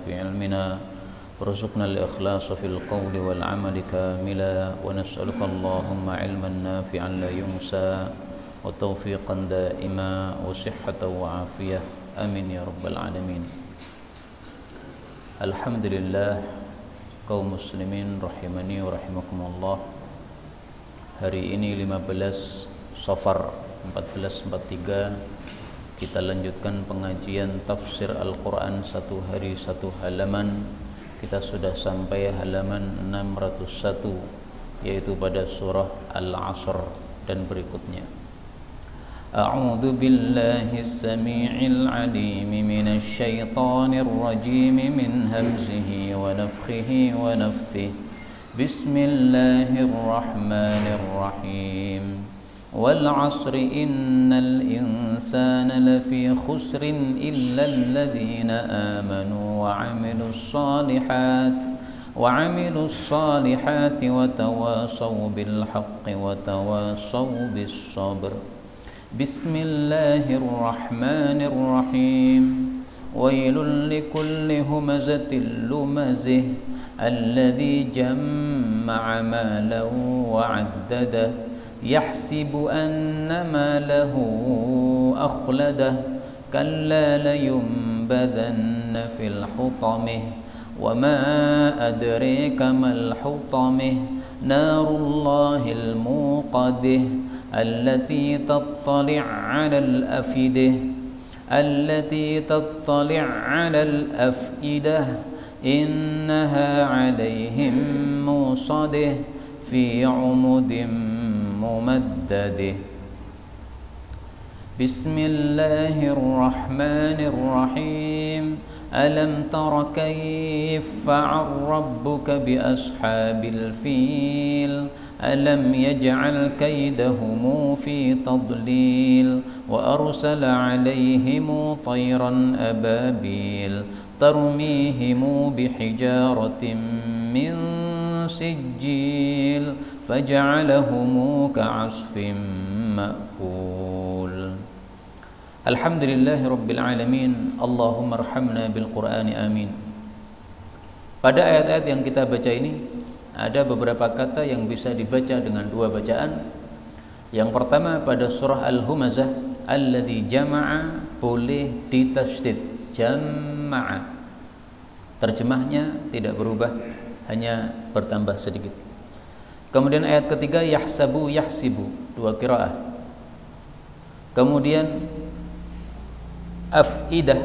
في علمنا وارزقنا الإخلاص في القول والعمل كاملا ونسألك اللهم علما نافعا لا ينسى وتوفيقا دائما وصحة وعافية آمين يا رب العالمين. Alhamdulillah kaum muslimin rahimani wa rahimakumullah. Hari ini 15 Safar 1443 kita lanjutkan pengajian tafsir Al-Quran satu hari satu halaman. Kita sudah sampai halaman 601 yaitu pada surah Al-Asr dan berikutnya. A'udzu billahi as-sami'il 'alim minasy syaithanir rajim min hamzihi wa nafthihi wa nafthihi. Bismillahirrahmanirrahim. Wal 'asri innal insana lafi khusrin illa alladhina amanu wa 'amilus salihati wa tawasaw bil haqqi wa tawasaw bis sabr. Bismillahirrahmanirrahim. Wailul likulli humazatil lumazah alladzi jamma'a malan wa 'addadah يحسب أن ماله أخلده كلا لينبذن في الحطمة وما أدريك ما الحطمة نار الله الموقدة التي تطلع على الأفئدة إنها عليهم موصدة في عمد ممدده. بسم الله الرحمن الرحيم. ألم تر كيف فعل ربك بأصحاب الفيل ألم يجعل كيدهم في تضليل وأرسل عليهم طيرا أبابيل ترميهم بحجارة من سجيل فجعلهم كعصف مأكول. Alhamdulillahi Rabbil Alamin. Allahumma arhamna bil Qur'ani amin. Pada ayat-ayat yang kita baca ini ada beberapa kata yang bisa dibaca dengan dua bacaan. Yang pertama pada surah Al-Humazah, alladzi jama'a, boleh ditasydid, jama'a. Terjemahnya tidak berubah, hanya bertambah sedikit. Kemudian ayat ketiga yahsabu, yahsibu, dua qiraah. Kemudian af'idah,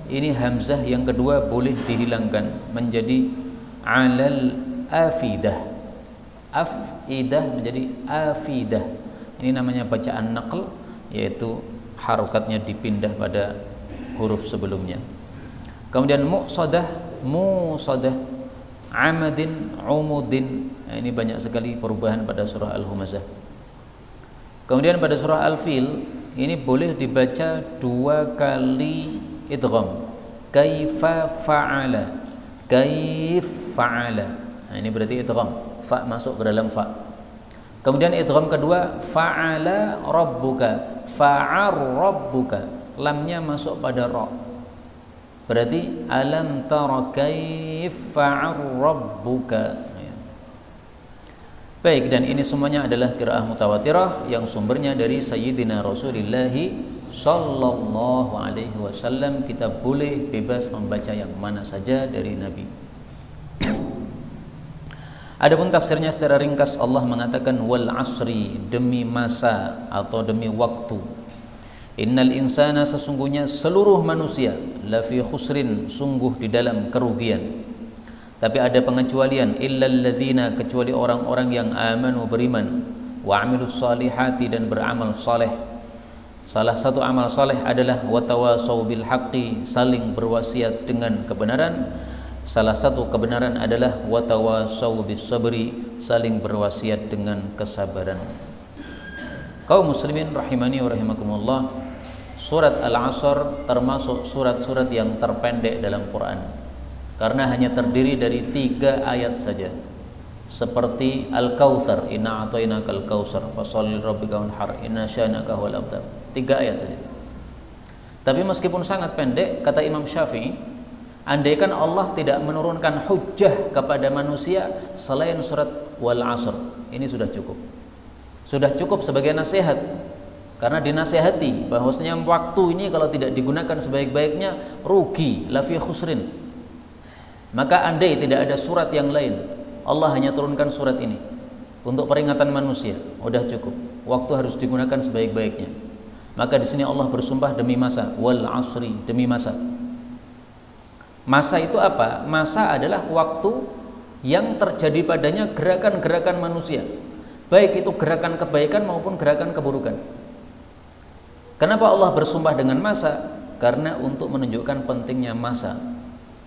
ini hamzah yang kedua boleh dihilangkan menjadi alal afidah. Af'idah menjadi afidah. Ini namanya bacaan naql, yaitu harokatnya dipindah pada huruf sebelumnya. Kemudian muqsadah, musadah, amadin, umudin. Nah, ini banyak sekali perubahan pada surah Al-Humazah. Kemudian pada surah Al-Fil ini boleh dibaca dua kali idgham. Kaifa fa'ala, kaif fa'ala. Nah, ini berarti idgham, fa masuk ke dalam fa. Kemudian idgham kedua fa'ala rabbuka, fa'ar rabbuka, lamnya masuk pada ra. Berarti alam tara kaif fa'ar rabbuka. Baik, dan ini semuanya adalah qiraah mutawatirah yang sumbernya dari Sayyidina Rasulullah sallallahu alaihi wasallam. Kita boleh bebas membaca yang mana saja dari Nabi. Adapun tafsirnya secara ringkas, Allah mengatakan wal asri, demi masa atau demi waktu. Innal insana, sesungguhnya seluruh manusia, lafi khusrin, sungguh di dalam kerugian. Tapi ada pengecualian, illal ladzina, kecuali orang-orang yang amanu, beriman, wa amilus salihati, dan beramal saleh. Salah satu amal saleh adalah watawasau bil haqqi, saling berwasiat dengan kebenaran. Salah satu kebenaran adalah watawasau bis sabri, saling berwasiat dengan kesabaran. Kaum muslimin rahimani wa rahimakumullah, surat Al-Asr termasuk surat-surat yang terpendek dalam Quran karena hanya terdiri dari 3 ayat saja. Seperti Al-Kautsar, inna a'tainakal kautsar fasholli lirabbika wanhar inna syanaka huwal abtar. 3 ayat saja. Tapi meskipun sangat pendek, kata Imam Syafi'i, Andaikan Allah tidak menurunkan hujjah kepada manusia selain surat Wal Asr, ini sudah cukup. Sudah cukup sebagai nasihat. Karena dinasihati bahwasanya waktu ini kalau tidak digunakan sebaik-baiknya rugi, lafi khusrin. Maka andai tidak ada surat yang lain, Allah hanya turunkan surat ini untuk peringatan manusia, sudah cukup. Waktu harus digunakan sebaik-baiknya. Maka di sini Allah bersumpah demi masa, wal asri, demi masa. Masa itu apa? Masa adalah waktu yang terjadi padanya gerakan-gerakan manusia, baik itu gerakan kebaikan maupun gerakan keburukan. Kenapa Allah bersumpah dengan masa? Karena untuk menunjukkan pentingnya masa.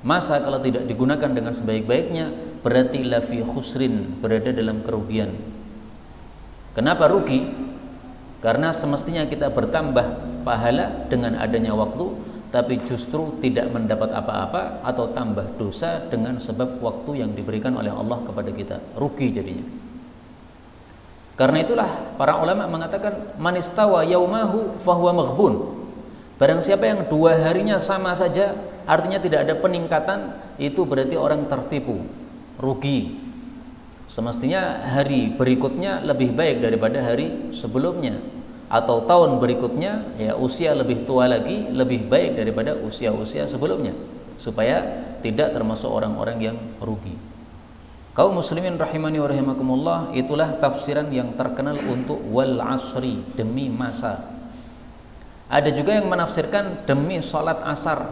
Masa kalau tidak digunakan dengan sebaik-baiknya berarti lafi khusrin, berada dalam kerugian. Kenapa rugi? Karena semestinya kita bertambah pahala dengan adanya waktu, tapi justru tidak mendapat apa-apa atau tambah dosa dengan sebab waktu yang diberikan oleh Allah kepada kita. Rugi jadinya. Karena itulah para ulama mengatakan manistawa yaumahu fahuwa maghbun. Barang siapa yang 2 harinya sama saja, artinya tidak ada peningkatan, itu berarti orang tertipu, rugi. Semestinya hari berikutnya lebih baik daripada hari sebelumnya, atau tahun berikutnya ya usia lebih tua lagi lebih baik daripada usia-usia sebelumnya, supaya tidak termasuk orang-orang yang rugi. Kaum muslimin rahimani wa rahimakumullah, itulah tafsiran yang terkenal untuk wal asri, demi masa. Ada juga yang menafsirkan demi salat asar.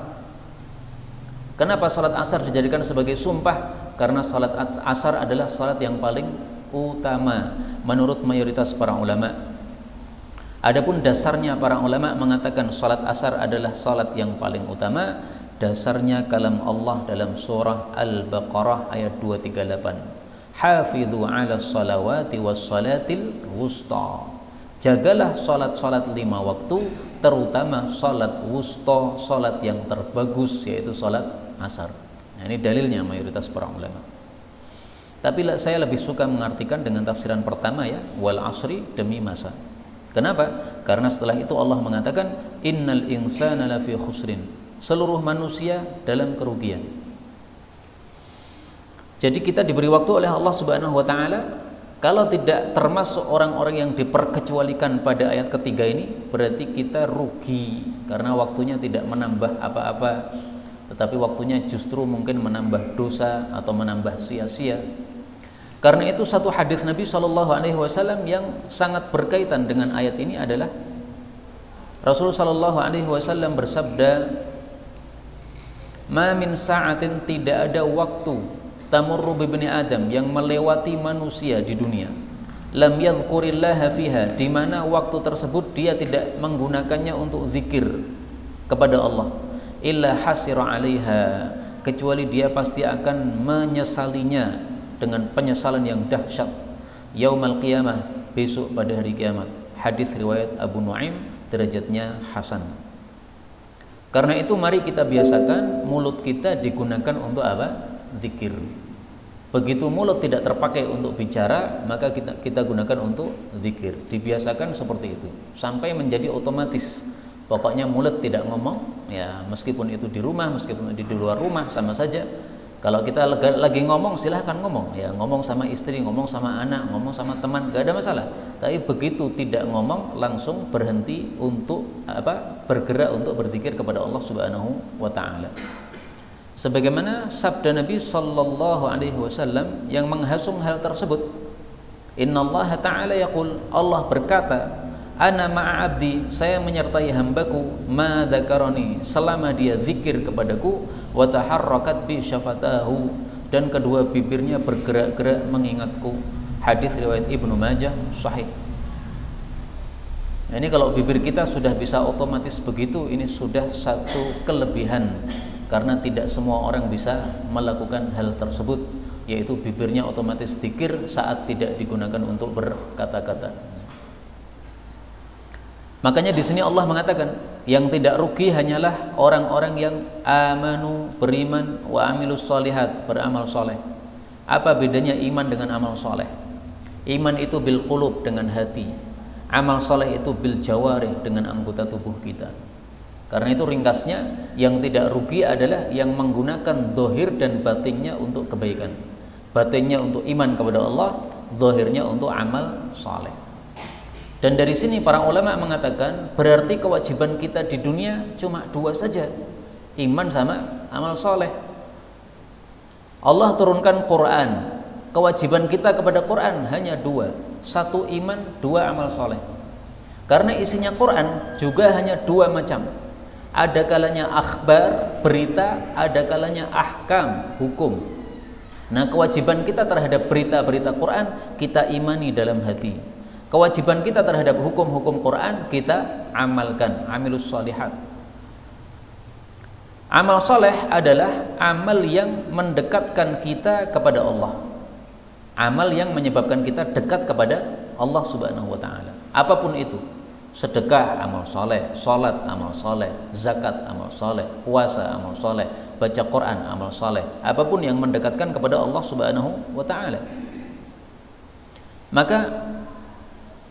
Kenapa salat asar dijadikan sebagai sumpah? Karena salat asar adalah salat yang paling utama menurut mayoritas para ulama. Adapun dasarnya para ulama mengatakan salat asar adalah salat yang paling utama. Dasarnya kalam Allah dalam surah Al-Baqarah ayat 238. Hafidhu 'ala salawati was salatil wusta. Jagalah salat-salat 5 waktu, terutama salat wusta, salat yang terbagus, yaitu salat asar. Nah, ini dalilnya mayoritas para ulama. Tapi saya lebih suka mengartikan dengan tafsiran pertama ya, wal asri, demi masa. Kenapa? Karena setelah itu Allah mengatakan innal insana lafi khusrin, seluruh manusia dalam kerugian. Jadi kita diberi waktu oleh Allah Subhanahu wa taala. Kalau tidak termasuk orang-orang yang diperkecualikan pada ayat ketiga ini, berarti kita rugi karena waktunya tidak menambah apa-apa, tetapi waktunya justru mungkin menambah dosa atau menambah sia-sia. Karena itu satu hadis Nabi SAW yang sangat berkaitan dengan ayat ini adalah Rasulullah SAW bersabda, "Ma min sa'atin," tidak ada waktu, tamurru bibni Adam, yang melewati manusia di dunia, lam yadhkurillaha fiha, di mana waktu tersebut dia tidak menggunakannya untuk zikir kepada Allah, illa hasira 'alaiha, kecuali dia pasti akan menyesalinya dengan penyesalan yang dahsyat yaumal qiyamah, besok pada hari kiamat. Hadis riwayat Abu Nuaim, derajatnya hasan. Karena itu mari kita biasakan mulut kita digunakan untuk apa? Zikir. Begitu mulut tidak terpakai untuk bicara, maka kita gunakan untuk zikir. Dibiasakan seperti itu sampai menjadi otomatis. Pokoknya mulut tidak ngomong ya, meskipun itu di rumah, meskipun di luar rumah sama saja. Kalau kita lagi ngomong, silahkan ngomong ya, ngomong sama istri, ngomong sama anak, ngomong sama teman, gak ada masalah. Tapi begitu tidak ngomong, langsung berhenti untuk apa? Bergerak untuk berzikir kepada Allah Subhanahu wa taala. Sebagaimana sabda Nabi sallallahu alaihi wasallam yang menghasung hal tersebut. Innallaha ta'ala yaqul, Allah berkata, ana ma'a abdi, saya menyertai hambaku, ma dzakarani, selama dia zikir kepadaku, wa taharrakat bi syafatahu, dan kedua bibirnya bergerak-gerak mengingatku. Hadis riwayat Ibnu Majah sahih. Nah, ini kalau bibir kita sudah bisa otomatis begitu, ini sudah satu kelebihan, karena tidak semua orang bisa melakukan hal tersebut, yaitu bibirnya otomatis zikir saat tidak digunakan untuk berkata-kata. Makanya di sini Allah mengatakan yang tidak rugi hanyalah orang-orang yang amanu, beriman, wa amilus solihat, beramal soleh. Apa bedanya iman dengan amal soleh? Iman itu bil qulub, dengan hati. Amal soleh itu bil jawarih, dengan anggota tubuh kita. Karena itu ringkasnya, yang tidak rugi adalah yang menggunakan dohir dan batinnya untuk kebaikan. Batinnya untuk iman kepada Allah, dohirnya untuk amal saleh. Dan dari sini para ulama mengatakan berarti kewajiban kita di dunia cuma dua saja, iman sama amal saleh. Allah turunkan Quran, kewajiban kita kepada Quran hanya dua, satu iman, dua amal saleh. Karena isinya Quran juga hanya dua macam. Ada kalanya akhbar, berita, ada kalanya ahkam, hukum. Nah, kewajiban kita terhadap berita-berita Quran kita imani dalam hati. Kewajiban kita terhadap hukum-hukum Quran kita amalkan, amilus shalihat. Amal soleh adalah amal yang mendekatkan kita kepada Allah, amal yang menyebabkan kita dekat kepada Allah Subhanahu wa ta'ala. Apapun itu, sedekah amal soleh, sholat amal soleh, zakat amal soleh, puasa amal soleh, baca Quran amal soleh, apapun yang mendekatkan kepada Allah Subhanahu wa ta'ala. Maka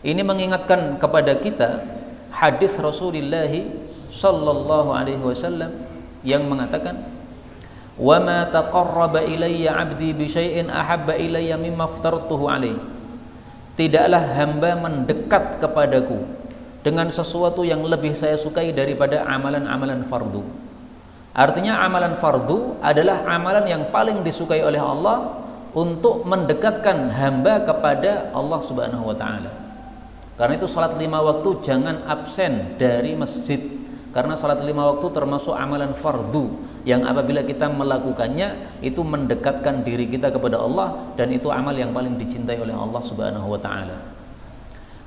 ini mengingatkan kepada kita hadis Rasulullah sallallahu alaihi wasallam yang mengatakan, "Wa ma taqarraba ilayya 'abdi bi syai'in ahabba ilayya mimma aftartuhu alaihi." Tidaklah hamba mendekat kepadaku dengan sesuatu yang lebih saya sukai daripada amalan-amalan fardu. Artinya amalan fardu adalah amalan yang paling disukai oleh Allah untuk mendekatkan hamba kepada Allah Subhanahu wa ta'ala. Karena itu salat 5 waktu jangan absen dari masjid, karena salat 5 waktu termasuk amalan fardu yang apabila kita melakukannya itu mendekatkan diri kita kepada Allah, dan itu amal yang paling dicintai oleh Allah Subhanahu wa ta'ala.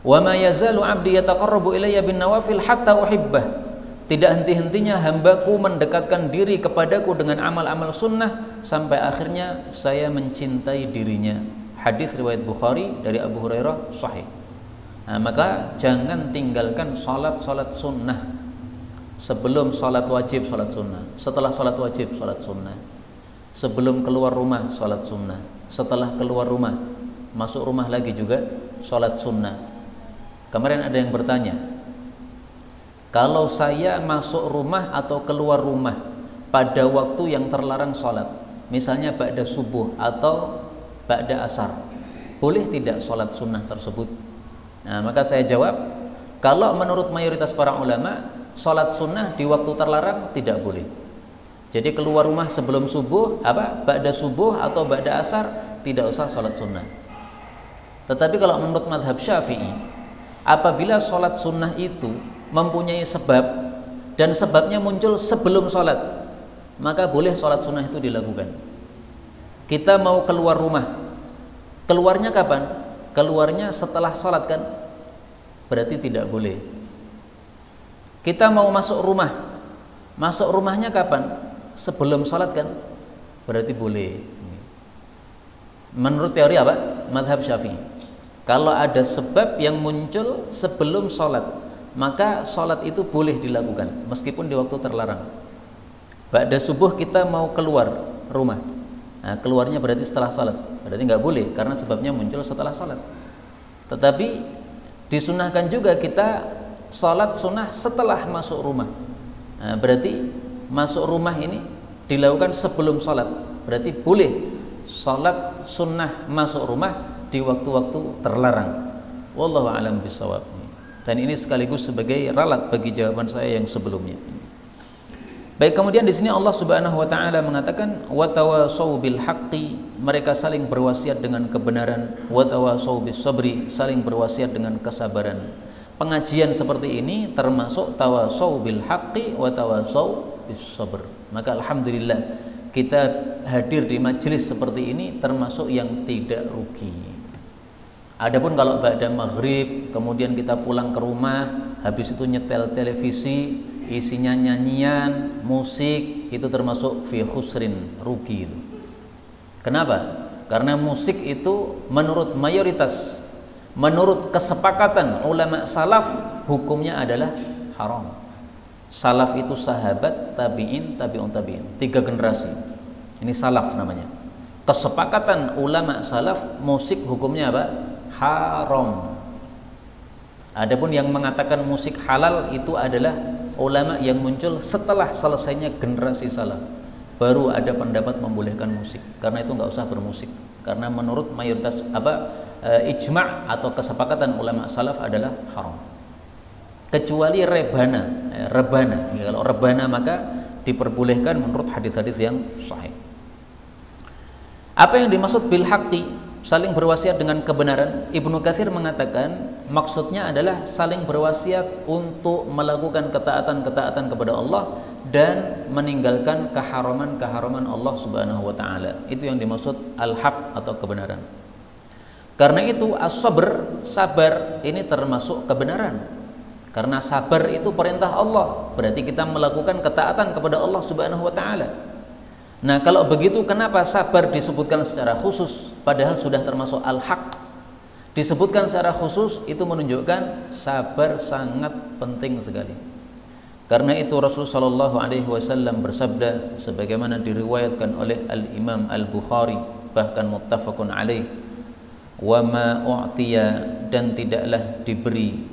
Wa ma yazalu 'abdi yataqarrabu ilayya bin nawafil hatta uhibbah. Tidak henti-hentinya hambaku mendekatkan diri kepadaku dengan amal-amal sunnah sampai akhirnya saya mencintai dirinya. Hadis riwayat Bukhari dari Abu Hurairah sahih. Nah, maka jangan tinggalkan salat-salat sunnah. Sebelum salat wajib salat sunnah, setelah salat wajib salat sunnah, sebelum keluar rumah salat sunnah, setelah keluar rumah, masuk rumah lagi juga salat sunnah. Kemarin ada yang bertanya, kalau saya masuk rumah atau keluar rumah pada waktu yang terlarang salat, misalnya ba'da subuh atau ba'da asar, boleh tidak salat sunnah tersebut? Nah, maka saya jawab, kalau menurut mayoritas para ulama, salat sunnah di waktu terlarang tidak boleh. Jadi keluar rumah sebelum subuh, ba'da subuh atau ba'da asar, tidak usah salat sunnah. Tetapi kalau menurut madhab Syafi'i, apabila salat sunnah itu mempunyai sebab dan sebabnya muncul sebelum salat, maka boleh salat sunnah itu dilakukan. Kita mau keluar rumah, keluarnya kapan? Keluarnya setelah salat kan? Berarti tidak boleh. Kita mau masuk rumah, masuk rumahnya kapan? Sebelum salat kan? Berarti boleh. Menurut teori apa? Madhab Syafi'i. Kalau ada sebab yang muncul sebelum salat, maka salat itu boleh dilakukan meskipun di waktu terlarang. Ba'da subuh kita mau keluar rumah, nah, keluarnya berarti setelah salat, berarti nggak boleh karena sebabnya muncul setelah salat. Tetapi disunahkan juga kita salat sunnah setelah masuk rumah. Nah, berarti masuk rumah ini dilakukan sebelum salat, berarti boleh salat sunnah masuk rumah di waktu-waktu terlarang. Wallahu a'lam bishawab. Dan ini sekaligus sebagai ralat bagi jawaban saya yang sebelumnya. Baik, kemudian di sini Allah Subhanahu wa taala mengatakan wa tawasau bil haqqi, mereka saling berwasiat dengan kebenaran, wa tawasau bis sabri, saling berwasiat dengan kesabaran. Pengajian seperti ini termasuk tawasau bil haqqi wa tawasau bis sabr. Maka alhamdulillah kita hadir di majelis seperti ini termasuk yang tidak rugi. Adapun kalau ba'da maghrib kemudian kita pulang ke rumah, habis itu nyetel televisi, isinya nyanyian, musik, itu termasuk fi khusrin, rugi itu. Kenapa? Karena musik itu menurut mayoritas, menurut kesepakatan ulama salaf, hukumnya adalah haram. Salaf itu sahabat, tabi'in, tabi'un tabi'in, 3 generasi. Ini salaf namanya. Kesepakatan ulama salaf, musik hukumnya apa? Haram. Adapun yang mengatakan musik halal itu adalah ulama yang muncul setelah selesainya generasi salaf. Baru ada pendapat membolehkan musik. Karena itu nggak usah bermusik. Karena menurut mayoritas ijma' atau kesepakatan ulama salaf adalah haram. Kecuali rebana. Ya, kalau rebana maka diperbolehkan menurut hadis-hadis yang sahih. Apa yang dimaksud bil haqqi, saling berwasiat dengan kebenaran? Ibnu Katsir mengatakan maksudnya adalah saling berwasiat untuk melakukan ketaatan-ketaatan kepada Allah dan meninggalkan keharaman-keharaman Allah Subhanahu wa taala. Itu yang dimaksud al-haq atau kebenaran. Karena itu as-sabr, sabar ini termasuk kebenaran. Karena sabar itu perintah Allah, berarti kita melakukan ketaatan kepada Allah Subhanahu wa taala. Nah, kalau begitu kenapa sabar disebutkan secara khusus padahal sudah termasuk al-haq? Disebutkan secara khusus itu menunjukkan sabar sangat penting sekali. Karena itu Rasulullah sallallahu alaihi wasallam bersabda sebagaimana diriwayatkan oleh Al-Imam Al-Bukhari bahkan muttafaqun alaih, "Wa ma u'tiya," dan tidaklah diberi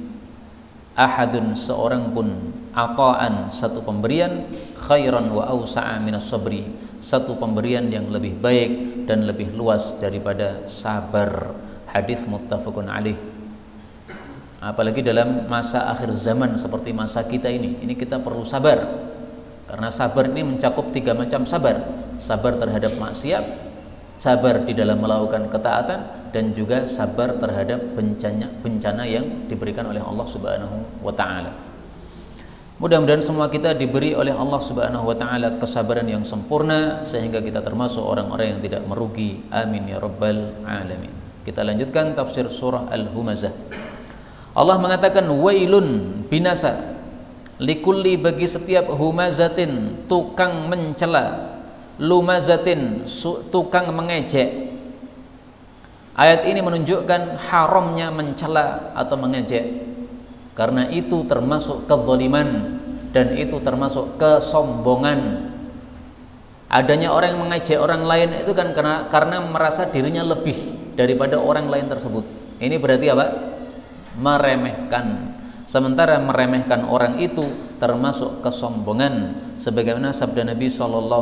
ahadun seorang pun ata'an satu pemberian khairan wa awsa'a minas sabri, satu pemberian yang lebih baik dan lebih luas daripada sabar. Hadis muttafaqun alaih. Apalagi dalam masa akhir zaman seperti masa kita ini kita perlu sabar. Karena sabar ini mencakup 3 macam sabar. Sabar terhadap maksiat, sabar di dalam melakukan ketaatan, dan juga sabar terhadap bencana yang diberikan oleh Allah Subhanahu wa taala. Mudah-mudahan semua kita diberi oleh Allah Subhanahu wa taala kesabaran yang sempurna sehingga kita termasuk orang-orang yang tidak merugi. Amin ya rabbal alamin. Kita lanjutkan tafsir surah Al-Humazah. Allah mengatakan wailun, binasa, likulli, bagi setiap humazatin, tukang mencela, lumazatin, tukang mengejek. Ayat ini menunjukkan haramnya mencela atau mengejek, karena itu termasuk kezaliman dan itu termasuk kesombongan. Adanya orang yang mengejek orang lain itu kan karena merasa dirinya lebih daripada orang lain tersebut. Ini berarti apa? Meremehkan. Sementara meremehkan orang itu termasuk kesombongan. Sebagaimana sabda Nabi SAW,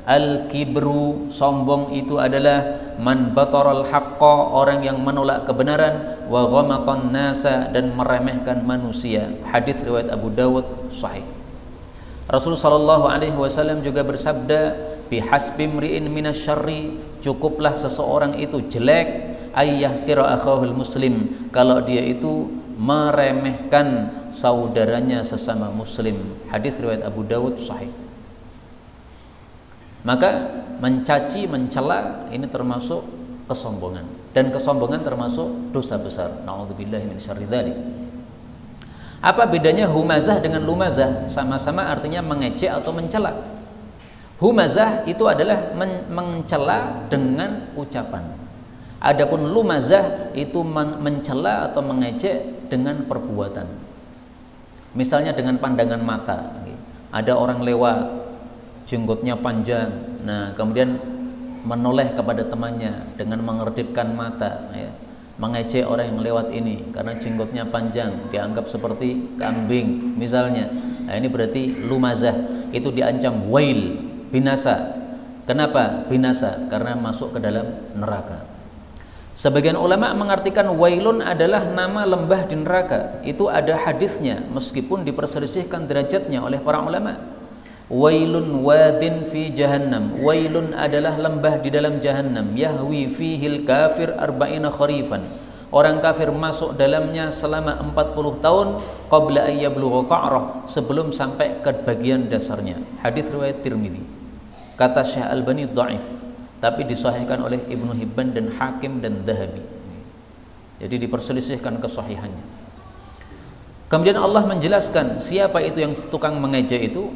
al-kibru, sombong itu adalah man bataral haqqa, orang yang menolak kebenaran, wa ghamatan nasa, dan meremehkan manusia. Hadis riwayat Abu Dawud sahih. Rasulullah SAW juga bersabda, bihasbi mri'in minasyarri, cukuplah seseorang itu jelek, ayyah kira akhahul muslim, kalau dia itu meremehkan saudaranya sesama muslim. Hadis riwayat Abu Dawud sahih. Maka mencaci, mencela ini termasuk kesombongan, dan kesombongan termasuk dosa besar. Na'udzubillahi min syarri dzalik. Apa bedanya humazah dengan lumazah? Sama-sama artinya mengejek atau mencela. Humazah itu adalah mencela dengan ucapan. Adapun lumazah itu mencela atau mengejek dengan perbuatan. Misalnya dengan pandangan mata. Ada orang lewat, jenggotnya panjang, nah kemudian menoleh kepada temannya dengan mengerdipkan mata, ya, mengejek orang yang lewat ini karena jenggotnya panjang, dianggap seperti kambing misalnya. Nah, ini berarti lumazah, itu diancam wail, binasa. Kenapa binasa? Karena masuk ke dalam neraka. Sebagian ulama mengartikan wailun adalah nama lembah di neraka. Itu ada hadisnya meskipun diperselisihkan derajatnya oleh para ulama. Wailun wadin fi jahannam, wailun adalah lembah di dalam jahannam, yahwi fihil kafir arba'ina kharifan, orang kafir masuk dalamnya selama 40 tahun, qabla ayyablugha qa'rah, sebelum sampai ke bagian dasarnya. Hadis riwayat Tirmidzi. Kata Syekh Albani dhaif, tapi disahihkan oleh Ibnu Hibban dan Hakim dan Dhahabi. Jadi diperselisihkan kesahihannya. Kemudian Allah menjelaskan siapa itu yang tukang mengejek itu.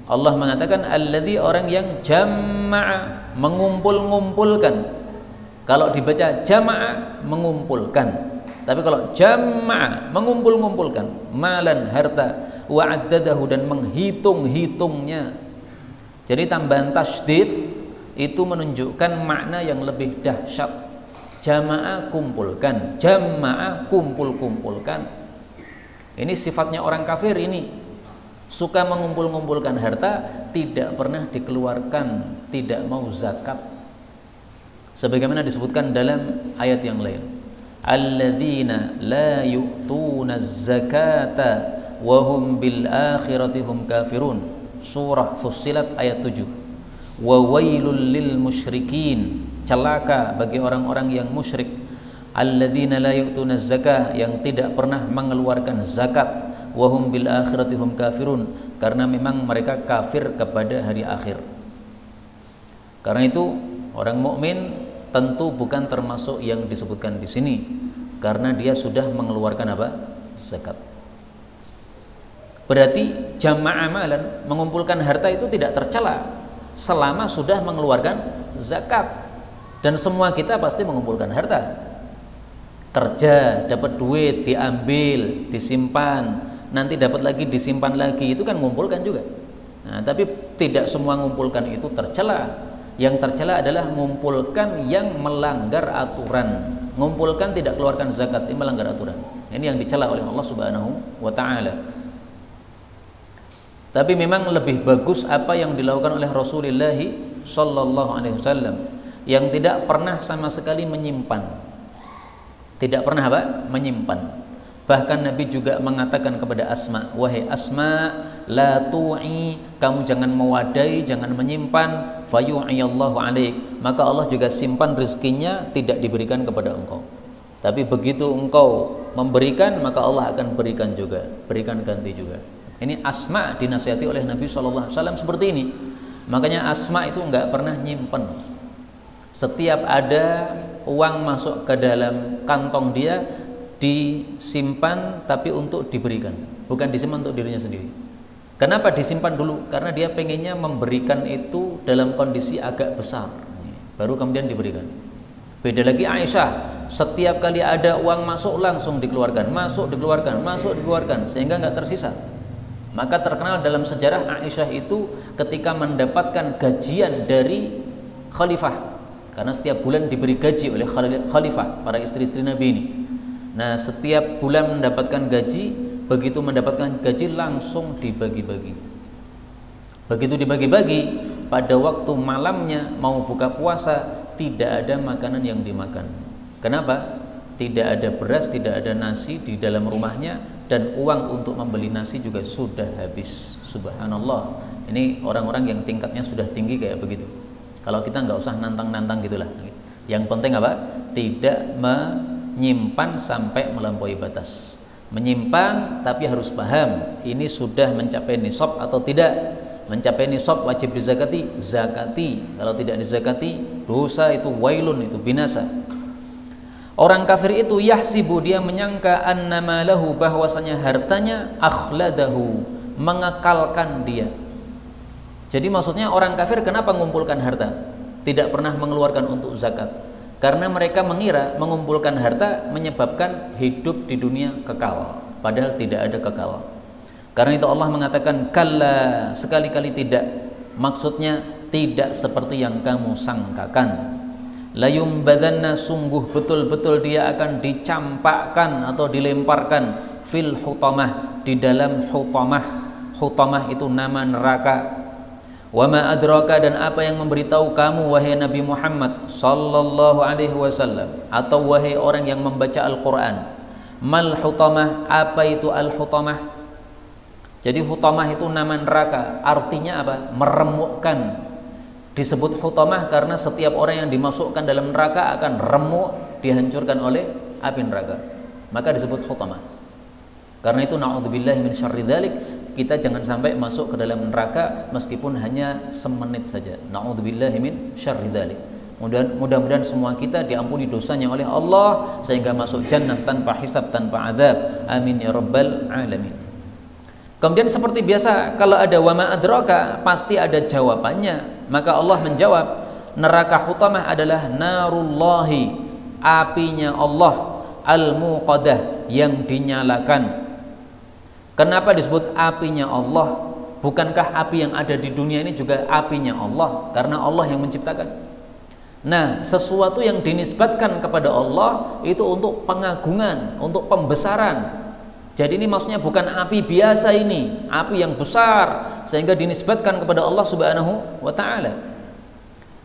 Allah mengatakan alladzi, orang yang jama'a, mengumpul-ngumpulkan. Kalau dibaca jama'a, mengumpulkan. Tapi kalau jama'a, mengumpul-ngumpulkan, malan, harta, wa'addadahu, dan menghitung-hitungnya. Jadi tambahan tasydid itu menunjukkan makna yang lebih dahsyat. Jama'a, kumpulkan, jama'a, kumpul-kumpulkan. Ini sifatnya orang kafir ini. suka mengumpul-ngumpulkan harta, tidak pernah dikeluarkan, tidak mau zakat. Sebagaimana disebutkan dalam ayat yang lain, alladzina la yu'tuna zakata wa hum bil akhirati hum kafirun. Surah Fussilat ayat 7. Wa wailul lil musyrikin, celaka bagi orang-orang yang musyrik. Alladzina la yu'tuna zakah, yang tidak pernah mengeluarkan zakat. Wahum bil akhirati hum kafirun, karena memang mereka kafir kepada hari akhir. Karena itu orang mukmin tentu bukan termasuk yang disebutkan di sini, karena dia sudah mengeluarkan apa? Zakat. Berarti jamaah amalan, mengumpulkan harta itu tidak tercela selama sudah mengeluarkan zakat. Dan semua kita pasti mengumpulkan harta. Kerja, dapat duit, diambil, disimpan, nanti dapat lagi, disimpan lagi, itu kan mengumpulkan juga. Nah, tapi tidak semua mengumpulkan itu tercela. Yang tercela adalah mengumpulkan yang melanggar aturan. Mengumpulkan tidak keluarkan zakat, ini melanggar aturan. Ini yang dicela oleh Allah Subhanahu wa taala. Tapi memang lebih bagus apa yang dilakukan oleh Rasulullah sallallahu alaihi wasallam, yang tidak pernah sama sekali menyimpan. Tidak pernah apa? Menyimpan. Bahkan Nabi juga mengatakan kepada Asma, wahai Asma, la tu'i, kamu jangan mewadai, jangan menyimpan, fayu'iyallahu alaik, maka Allah juga simpan rezekinya, tidak diberikan kepada engkau. Tapi begitu engkau memberikan, maka Allah akan berikan juga, berikan ganti juga. Ini Asma dinasihati oleh Nabi SAW seperti ini. Makanya Asma itu enggak pernah nyimpen. Setiap ada uang masuk ke dalam kantong dia, disimpan tapi untuk diberikan, bukan disimpan untuk dirinya sendiri. Kenapa disimpan dulu? Karena dia pengennya memberikan itu dalam kondisi agak besar, baru kemudian diberikan. Beda lagi Aisyah, setiap kali ada uang masuk langsung dikeluarkan, masuk dikeluarkan, masuk dikeluarkan, sehingga nggak tersisa. Maka terkenal dalam sejarah Aisyah itu ketika mendapatkan gajian dari khalifah, karena setiap bulan diberi gaji oleh khalifah, para istri-istri Nabi ini. Nah, setiap bulan mendapatkan gaji, begitu mendapatkan gaji langsung dibagi-bagi. Begitu dibagi-bagi, pada waktu malamnya mau buka puasa, tidak ada makanan yang dimakan. Kenapa? Tidak ada beras, tidak ada nasi di dalam rumahnya, dan uang untuk membeli nasi juga sudah habis. Subhanallah. Ini orang-orang yang tingkatnya sudah tinggi kayak begitu. Kalau kita nggak usah nantang-nantang gitulah. Yang penting apa? Tidak menyimpan sampai melampaui batas. Menyimpan tapi harus paham ini sudah mencapai nisab atau tidak. Mencapai nisab wajib dizakati, zakati. Kalau tidak dizakati, dosa itu wailun, itu binasa. Orang kafir itu yahsibu, dia menyangka annama lahu, bahwasanya hartanya akhladahu, mengekalkan dia. Jadi maksudnya orang kafir kenapa mengumpulkan harta? Tidak pernah mengeluarkan untuk zakat. Karena mereka mengira mengumpulkan harta menyebabkan hidup di dunia kekal, padahal tidak ada kekal. Karena itu Allah mengatakan kalla, sekali-kali tidak. Maksudnya tidak seperti yang kamu sangkakan. Layum badanna, sungguh betul-betul dia akan dicampakkan atau dilemparkan fil hutamah, di dalam hutamah. Hutamah itu nama neraka. Wa ma adraka, dan apa yang memberitahu kamu wahai Nabi Muhammad sallallahu alaihi wasallam, atau wahai orang yang membaca Al-Qur'an, mal hutamah, apa itu al-hutamah? Jadi hutamah itu nama neraka, artinya apa? Meremukkan. Disebut hutamah karena setiap orang yang dimasukkan dalam neraka akan remuk, dihancurkan oleh api neraka. Maka disebut hutamah. Karena itu na'udzubillahi min syarri dzalik, kita jangan sampai masuk ke dalam neraka meskipun hanya semenit saja. Na'udzubillahi min syarri dzalik. Mudah-mudahan semua kita diampuni dosanya oleh Allah sehingga masuk jannah tanpa hisab, tanpa azab. Amin ya rabbal alamin. Kemudian seperti biasa, kalau ada wama adraka, pasti ada jawabannya. Maka Allah menjawab, neraka hutamah adalah narullahi, apinya Allah, al-muqadah, yang dinyalakan. Kenapa disebut apinya Allah? Bukankah api yang ada di dunia ini juga apinya Allah? Karena Allah yang menciptakan. Nah, sesuatu yang dinisbatkan kepada Allah itu untuk pengagungan, untuk pembesaran. Jadi ini maksudnya bukan api biasa, ini api yang besar sehingga dinisbatkan kepada Allah Subhanahu wa taala.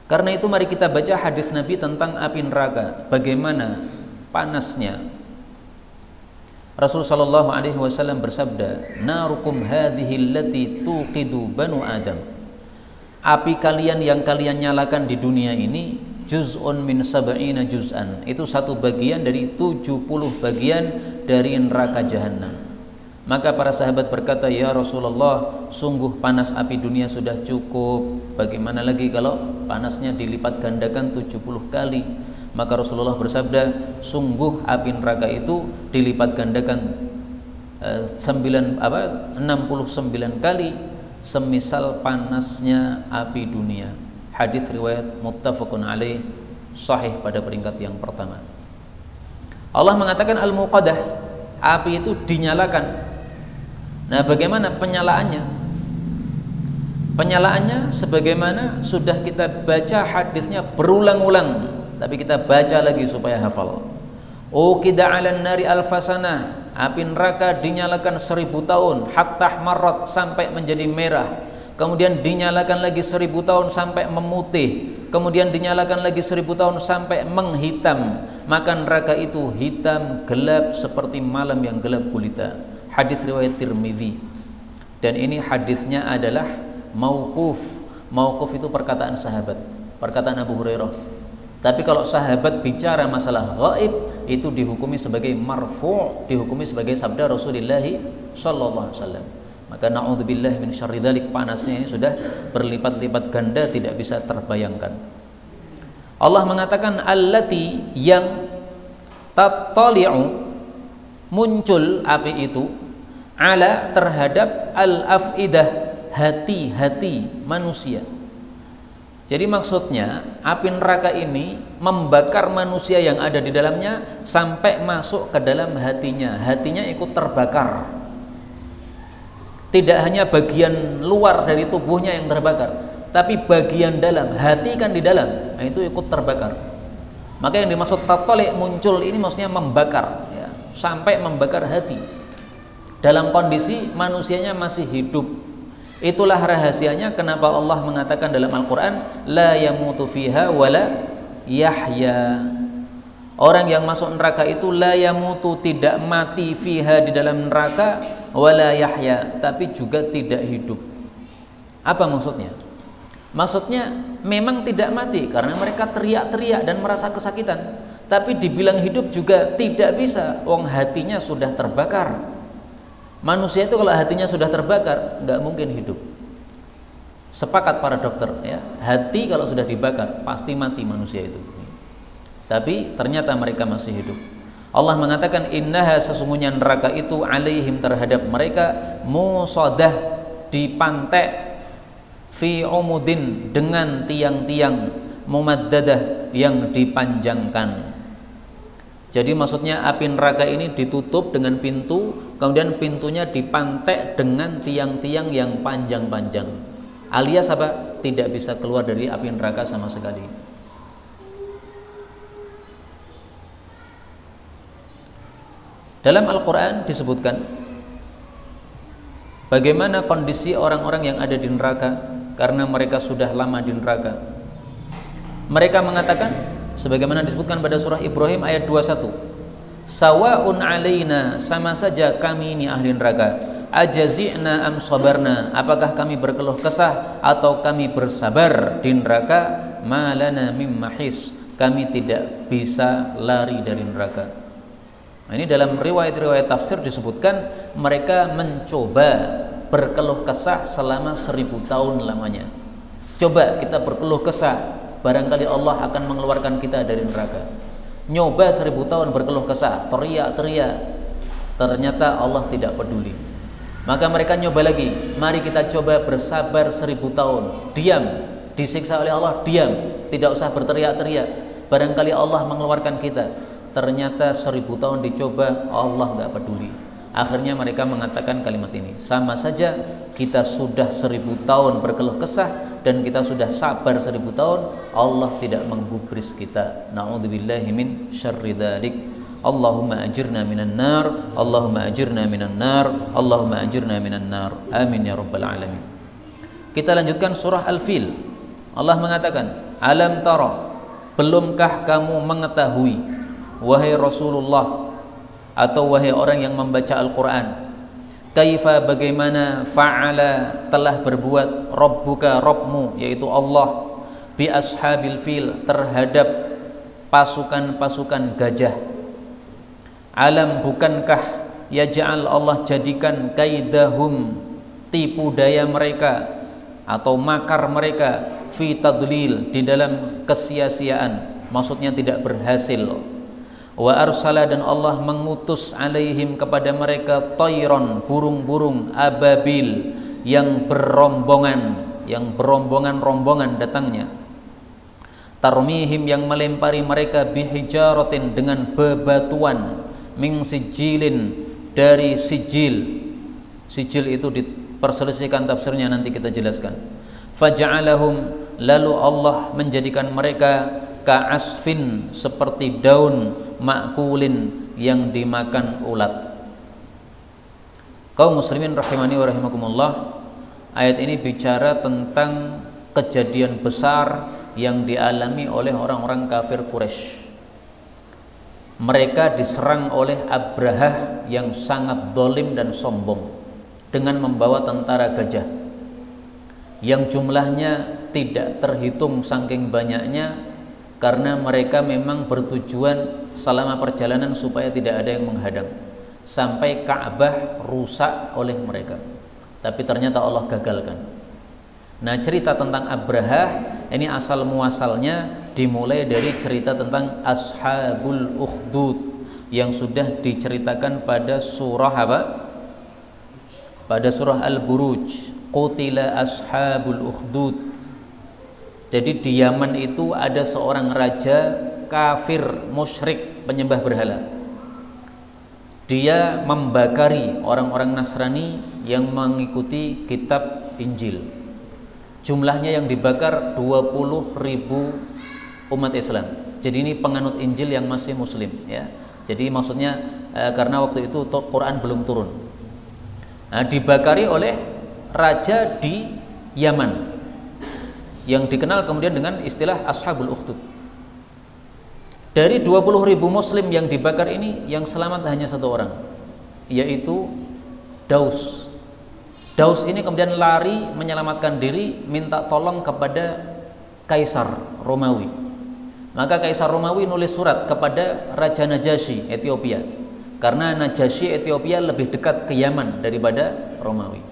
Karena itu mari kita baca hadis Nabi tentang api neraka, bagaimana panasnya. Rasul sallallahu alaihi wasallam bersabda, "Narukum hadhihi allati tuqidu banu Adam." Api kalian yang kalian nyalakan di dunia ini juz'un min sab'ina juz'an. Itu satu bagian dari 70 bagian dari neraka jahanam. Maka para sahabat berkata, "Ya Rasulullah, sungguh panas api dunia sudah cukup. Bagaimana lagi kalau panasnya dilipat gandakan 70 kali?" Maka Rasulullah bersabda, "Sungguh api neraka itu dilipat gandakan 69 kali semisal panasnya api dunia." Hadis riwayat muttafaqun alaih, sahih pada peringkat yang pertama. Allah mengatakan al-muqadah, api itu dinyalakan. Nah, bagaimana penyalaannya? Penyalaannya sebagaimana sudah kita baca hadisnya berulang-ulang, tapi kita baca lagi supaya hafal. Uqida 'alan nari alfasanah, api neraka dinyalakan 1000 tahun, hatta marrat, sampai menjadi merah. Kemudian dinyalakan lagi 1000 tahun sampai memutih. Kemudian dinyalakan lagi 1000 tahun sampai menghitam. Maka neraka itu hitam gelap seperti malam yang gelap gulita. Hadis riwayat Tirmidzi. Dan ini hadisnya adalah mauquf. Mauquf itu perkataan sahabat, perkataan Abu Hurairah. Tapi kalau sahabat bicara masalah gaib, itu dihukumi sebagai marfu', dihukumi sebagai sabda Rasulullah sallallahu alaihi wasallam. Maka na'udzubillah min syarri dzalik, panasnya ini sudah berlipat-lipat ganda, tidak bisa terbayangkan. Allah mengatakan allati, yang tattali'u, muncul api itu, ala, terhadap al-afidah, hati-hati manusia. Jadi maksudnya api neraka ini membakar manusia yang ada di dalamnya sampai masuk ke dalam hatinya. Hatinya ikut terbakar. Tidak hanya bagian luar dari tubuhnya yang terbakar, tapi bagian dalam, hati kan di dalam, nah itu ikut terbakar. Maka yang dimaksud tattali', muncul, ini maksudnya membakar, ya, sampai membakar hati dalam kondisi manusianya masih hidup. Itulah rahasianya kenapa Allah mengatakan dalam Al-Quran, la yamutu fiha wala yahya. Orang yang masuk neraka itu la yamutu, tidak mati, fiha, di dalam neraka, wala yahya, tapi juga tidak hidup. Apa maksudnya? Maksudnya memang tidak mati karena mereka teriak-teriak dan merasa kesakitan, tapi dibilang hidup juga tidak bisa, wong hatinya sudah terbakar. Manusia itu kalau hatinya sudah terbakar nggak mungkin hidup. Sepakat para dokter, ya, hati kalau sudah dibakar pasti mati manusia itu. Tapi ternyata mereka masih hidup. Allah mengatakan innaha, sesungguhnya neraka itu, alaihim, terhadap mereka, musadah, dipantek, fi umudin, dengan tiang-tiang, mumaddadah, yang dipanjangkan. Jadi maksudnya api neraka ini ditutup dengan pintu, kemudian pintunya dipantek dengan tiang-tiang yang panjang-panjang. Alias apa? Tidak bisa keluar dari api neraka sama sekali. Dalam Al-Quran disebutkan bagaimana kondisi orang-orang yang ada di neraka karena mereka sudah lama di neraka. Mereka mengatakan sebagaimana disebutkan pada surah Ibrahim ayat 21, sawa'un alaina, sama saja kami ini ahli neraka, ajazi'na am sabarna, apakah kami berkeluh kesah atau kami bersabar di neraka, malana mim mahis, kami tidak bisa lari dari neraka. Nah, ini dalam riwayat-riwayat tafsir disebutkan mereka mencoba berkeluh kesah selama 1000 tahun lamanya. Coba kita berkeluh kesah, barangkali Allah akan mengeluarkan kita dari neraka. Nyoba 1000 tahun berkeluh kesah, teriak-teriak, ternyata Allah tidak peduli. Maka mereka nyoba lagi, mari kita coba bersabar 1000 tahun, diam, disiksa oleh Allah, diam, tidak usah berteriak-teriak, barangkali Allah mengeluarkan kita. Ternyata 1000 tahun dicoba, Allah nggak peduli. Akhirnya mereka mengatakan kalimat ini, sama saja kita sudah 1000 tahun berkeluh kesah dan kita sudah sabar 1000 tahun, Allah tidak menggubris kita. Na'udzubillahi min syarri dzalik. Allahumma ajirna minan nar, Allahumma ajirna minan nar, Allahumma ajirna minan nar. Amin ya rabbal alamin. Kita lanjutkan surah Al-Fil. Allah mengatakan, alam tara, belumkah kamu mengetahui wahai Rasulullah atau wahai orang yang membaca Al-Quran, kaifa, bagaimana, fa'ala, telah berbuat, rabbuka, Rabbmu, yaitu Allah, bi ashabil fil, terhadap pasukan-pasukan gajah. Alam, bukankah, yaj'al, Allah jadikan, kaidahum, tipu daya mereka atau makar mereka, fi tadlil, di dalam kesia-siaan, maksudnya tidak berhasil. Wa arsala, dan Allah mengutus, alaihim, kepada mereka, tayron, burung-burung, ababil, yang berombongan, yang berombongan-rombongan datangnya. Tarmihim, yang melempari mereka, bihijaratin, dengan bebatuan, min sijilin, dari sijil. Sijil itu diperselisihkan tafsirnya, nanti kita jelaskan. Faja'alahum, lalu Allah menjadikan mereka ka'asfin, seperti daun, ma'kulin, yang dimakan ulat. Kaum muslimin rahimani wa rahimakumullah, ayat ini bicara tentang kejadian besar yang dialami oleh orang-orang kafir Quraisy. Mereka diserang oleh Abrahah yang sangat dolim dan sombong dengan membawa tentara gajah yang jumlahnya tidak terhitung saking banyaknya, karena mereka memang bertujuan selama perjalanan supaya tidak ada yang menghadang, sampai Ka'bah rusak oleh mereka. Tapi ternyata Allah gagalkan. Nah, cerita tentang Abrahah ini asal muasalnya dimulai dari cerita tentang Ashabul Ukhdud yang sudah diceritakan pada surah apa? Pada surah Al-Buruj, qutila ashabul ukhdud. Jadi di Yaman itu ada seorang raja kafir musyrik penyembah berhala. Dia membakari orang-orang Nasrani yang mengikuti kitab Injil. Jumlahnya yang dibakar 20.000 umat Islam. Jadi ini penganut Injil yang masih muslim, ya. Jadi maksudnya karena waktu itu Quran belum turun. Nah, dibakari oleh raja di Yaman yang dikenal kemudian dengan istilah Ashabul Ukhdud. Dari 20.000 muslim yang dibakar ini, yang selamat hanya satu orang, yaitu Daus. Daus ini kemudian lari menyelamatkan diri, minta tolong kepada Kaisar Romawi. Maka Kaisar Romawi nulis surat kepada Raja Najasyi Ethiopia, karena Najasyi Ethiopia lebih dekat ke Yaman daripada Romawi.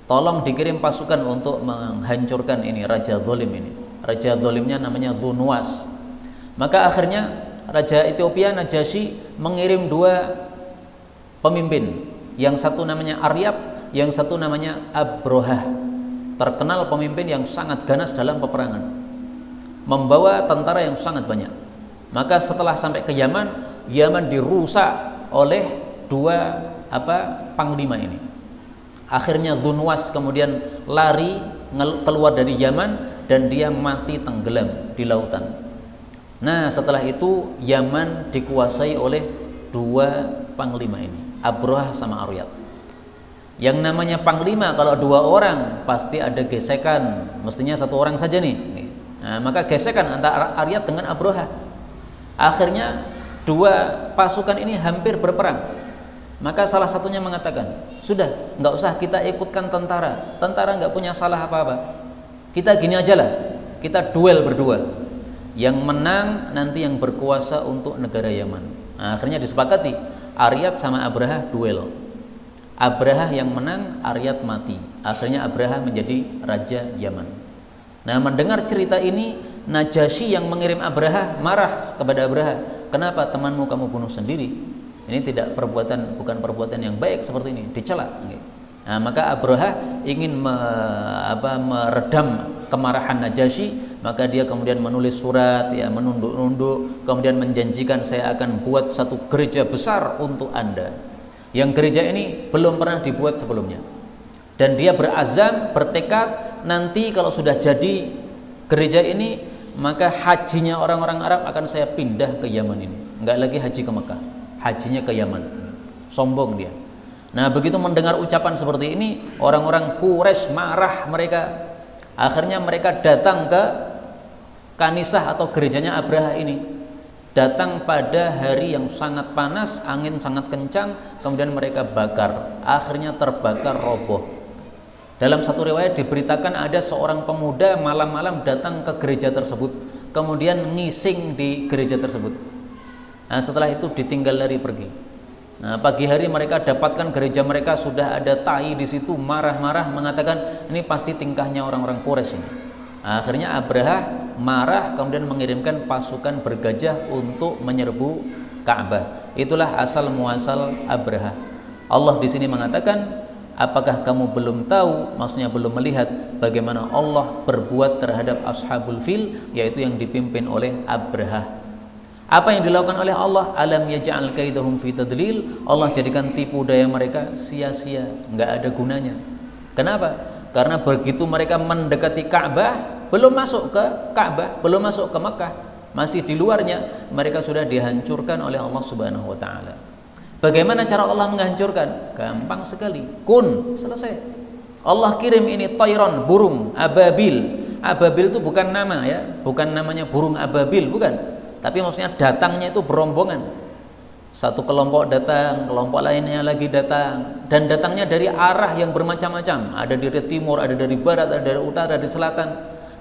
Tolong dikirim pasukan untuk menghancurkan ini raja zalim ini. Raja zalimnya namanya Dzunwas. Maka akhirnya Raja Ethiopia Najasyi mengirim dua pemimpin, yang satu namanya Aryab, yang satu namanya Abrohah, terkenal pemimpin yang sangat ganas dalam peperangan, membawa tentara yang sangat banyak. Maka setelah sampai ke Yaman, Yaman dirusak oleh dua panglima ini. Akhirnya Dzunwas kemudian lari keluar dari Yaman dan dia mati tenggelam di lautan. Nah, setelah itu Yaman dikuasai oleh dua panglima ini, Abrohah sama Aryab. Yang namanya panglima kalau dua orang pasti ada gesekan, mestinya satu orang saja nih. Nah, maka gesekan antara Aryab dengan Abrohah. Akhirnya dua pasukan ini hampir berperang. Maka salah satunya mengatakan, sudah, nggak usah kita ikutkan tentara nggak punya salah apa-apa. Kita gini aja lah, kita duel berdua. Yang menang nanti yang berkuasa untuk negara Yaman. Nah, akhirnya disepakati, Aryab sama Abrahah duel. Abrahah yang menang, Aryab mati. Akhirnya Abrahah menjadi raja Yaman. Nah, mendengar cerita ini, Najasyi yang mengirim Abrahah marah kepada Abrahah. Kenapa temanmu kamu bunuh sendiri? Ini tidak bukan perbuatan yang baik seperti ini, dicela. Nah, maka Abrahah ingin meredam kemarahan Najasyi, maka dia kemudian menulis surat, ya, menunduk-nunduk, kemudian menjanjikan, saya akan buat satu gereja besar untuk Anda. Yang gereja ini belum pernah dibuat sebelumnya. Dan dia berazam, bertekad, nanti kalau sudah jadi gereja ini, maka hajinya orang-orang Arab akan saya pindah ke Yaman ini. Enggak lagi haji ke Mekah. hajinya ke Yaman. Sombong dia. Nah, begitu mendengar ucapan seperti ini, orang-orang Quraisy marah mereka. Akhirnya mereka datang ke kanisah atau gerejanya Abraha ini. Datang pada hari yang sangat panas, angin sangat kencang, kemudian mereka bakar. Akhirnya terbakar roboh. Dalam satu riwayat diberitakan ada seorang pemuda malam-malam datang ke gereja tersebut, kemudian ngising di gereja tersebut. Nah, setelah itu ditinggal lari pergi. Nah, pagi hari mereka dapatkan gereja mereka sudah ada tai di situ, marah-marah mengatakan ini pasti tingkahnya orang-orang Quraisy ini. Akhirnya Abraha marah kemudian mengirimkan pasukan bergajah untuk menyerbu Ka'bah. Itulah asal muasal Abraha. Allah di sini mengatakan, apakah kamu belum tahu, maksudnya belum melihat bagaimana Allah berbuat terhadap Ashabul Fil, yaitu yang dipimpin oleh Abraha. Apa yang dilakukan oleh Allah? Alam yaj'al kaidahum fi tadlil. Allah jadikan tipu daya mereka sia-sia, nggak ada gunanya. Kenapa? Karena begitu mereka mendekati Ka'bah, belum masuk ke Ka'bah, belum masuk ke Mekah, masih di luarnya, mereka sudah dihancurkan oleh Allah Subhanahu wa taala. Bagaimana cara Allah menghancurkan? Gampang sekali. Kun, selesai. Allah kirim ini tayron, burung ababil. Ababil itu bukan nama ya, bukan namanya burung ababil, bukan. Tapi maksudnya datangnya itu berombongan. Satu kelompok datang, kelompok lainnya lagi datang, dan datangnya dari arah yang bermacam-macam. Ada dari timur, ada dari barat, ada dari utara, dari selatan.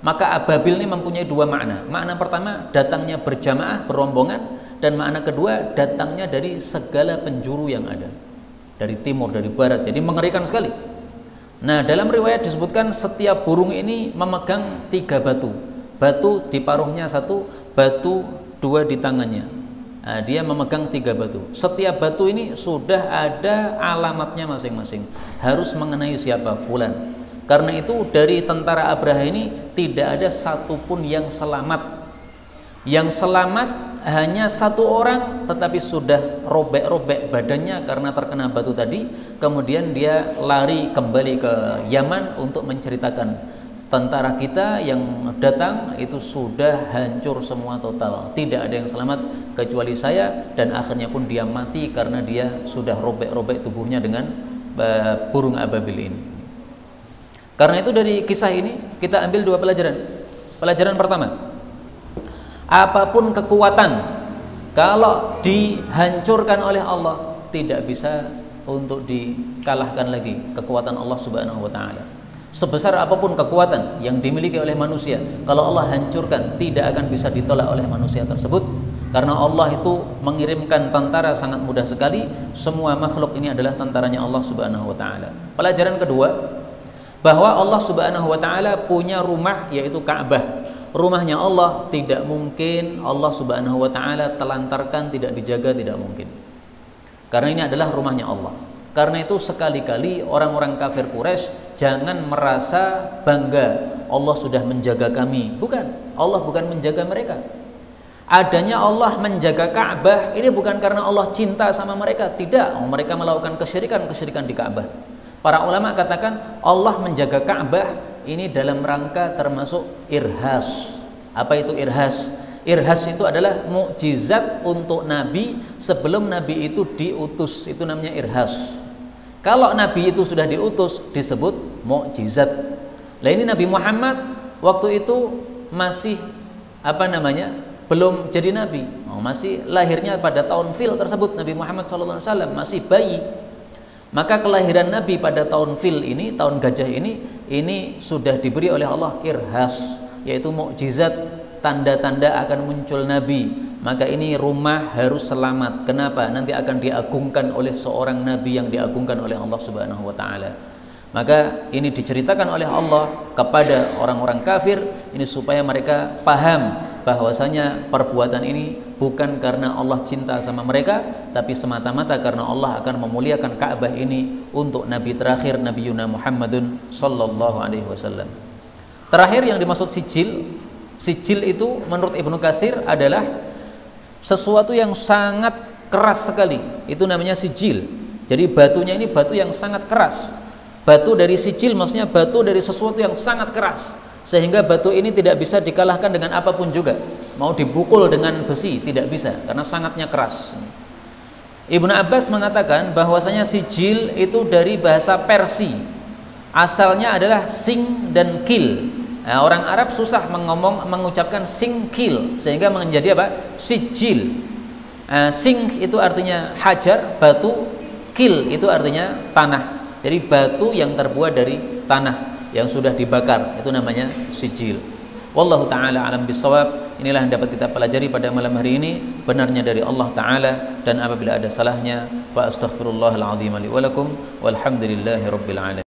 Maka ababil ini mempunyai dua makna. Makna pertama, datangnya berjamaah, berombongan, dan makna kedua, datangnya dari segala penjuru yang ada. Dari timur, dari barat. Jadi mengerikan sekali. Nah, dalam riwayat disebutkan setiap burung ini memegang 3 batu. Batu di paruhnya 1, batu 2 di tangannya. Nah, dia memegang 3 batu. Setiap batu ini sudah ada alamatnya masing-masing. Harus mengenai siapa, fulan. Karena itu dari tentara Abraha ini tidak ada satupun yang selamat. Yang selamat hanya 1 orang, tetapi sudah robek-robek badannya karena terkena batu tadi. Kemudian dia lari kembali ke Yaman untuk menceritakan, tentara kita yang datang itu sudah hancur semua total, tidak ada yang selamat kecuali saya, dan akhirnya pun dia mati karena dia sudah robek-robek tubuhnya dengan burung ababil ini. Karena itu dari kisah ini kita ambil 2 pelajaran. Pelajaran pertama, apapun kekuatan, kalau dihancurkan oleh Allah, tidak bisa untuk dikalahkan lagi kekuatan Allah Subhanahu wa taala. Sebesar apapun kekuatan yang dimiliki oleh manusia, kalau Allah hancurkan, tidak akan bisa ditolak oleh manusia tersebut. Karena Allah itu mengirimkan tentara sangat mudah sekali. Semua makhluk ini adalah tentaranya Allah Subhanahu wa taala. Pelajaran kedua, bahwa Allah Subhanahu wa taala punya rumah, yaitu Ka'bah. Rumahnya Allah, tidak mungkin Allah Subhanahu wa taala telantarkan, tidak dijaga, tidak mungkin. Karena ini adalah rumahnya Allah. Karena itu sekali-kali orang-orang kafir Quraisy jangan merasa bangga Allah sudah menjaga kami. Bukan, Allah bukan menjaga mereka. Adanya Allah menjaga Ka'bah ini bukan karena Allah cinta sama mereka, tidak. Mereka melakukan kesyirikan di Ka'bah. Para ulama katakan Allah menjaga Ka'bah ini dalam rangka termasuk irhas. Apa itu irhas? Irhas itu adalah mukjizat untuk Nabi sebelum Nabi itu diutus. Itu namanya irhas. Kalau Nabi itu sudah diutus disebut mukjizat. Lah ini Nabi Muhammad waktu itu masih belum jadi Nabi. Masih lahirnya pada tahun Fil tersebut. Nabi Muhammad SAW masih bayi. Maka kelahiran Nabi pada tahun Fil ini, tahun gajah ini sudah diberi oleh Allah irhas, yaitu mukjizat, tanda-tanda akan muncul Nabi. Maka ini rumah harus selamat. Kenapa? Nanti akan diagungkan oleh seorang Nabi yang diagungkan oleh Allah Subhanahu wa taala. Maka ini diceritakan oleh Allah kepada orang-orang kafir ini supaya mereka paham bahwasanya perbuatan ini bukan karena Allah cinta sama mereka, tapi semata-mata karena Allah akan memuliakan Ka'bah ini untuk Nabi terakhir, Nabi Yuna Muhammadun sallallahu alaihi wasallam. Terakhir yang dimaksud sijil. Sijil itu menurut Ibnu Katsir adalah sesuatu yang sangat keras sekali. Itu namanya sijil. Jadi batunya ini batu yang sangat keras. Batu dari sijil maksudnya batu dari sesuatu yang sangat keras, sehingga batu ini tidak bisa dikalahkan dengan apapun juga. Mau dipukul dengan besi tidak bisa karena sangatnya keras. Ibnu Abbas mengatakan bahwasanya sijil itu dari bahasa Persia, asalnya adalah sing dan kil. Nah, orang Arab susah mengucapkan sing kil sehingga menjadi apa? Sijil. Sing itu artinya hajar, batu, kil itu artinya tanah. Jadi batu yang terbuat dari tanah yang sudah dibakar itu namanya sijil. Wallahu taala alam bisawab. Inilah yang dapat kita pelajari pada malam hari ini, benarnya dari Allah taala, dan apabila ada salahnya fa astaghfirullahal azim li wa lakum walhamdulillahi rabbil alamin.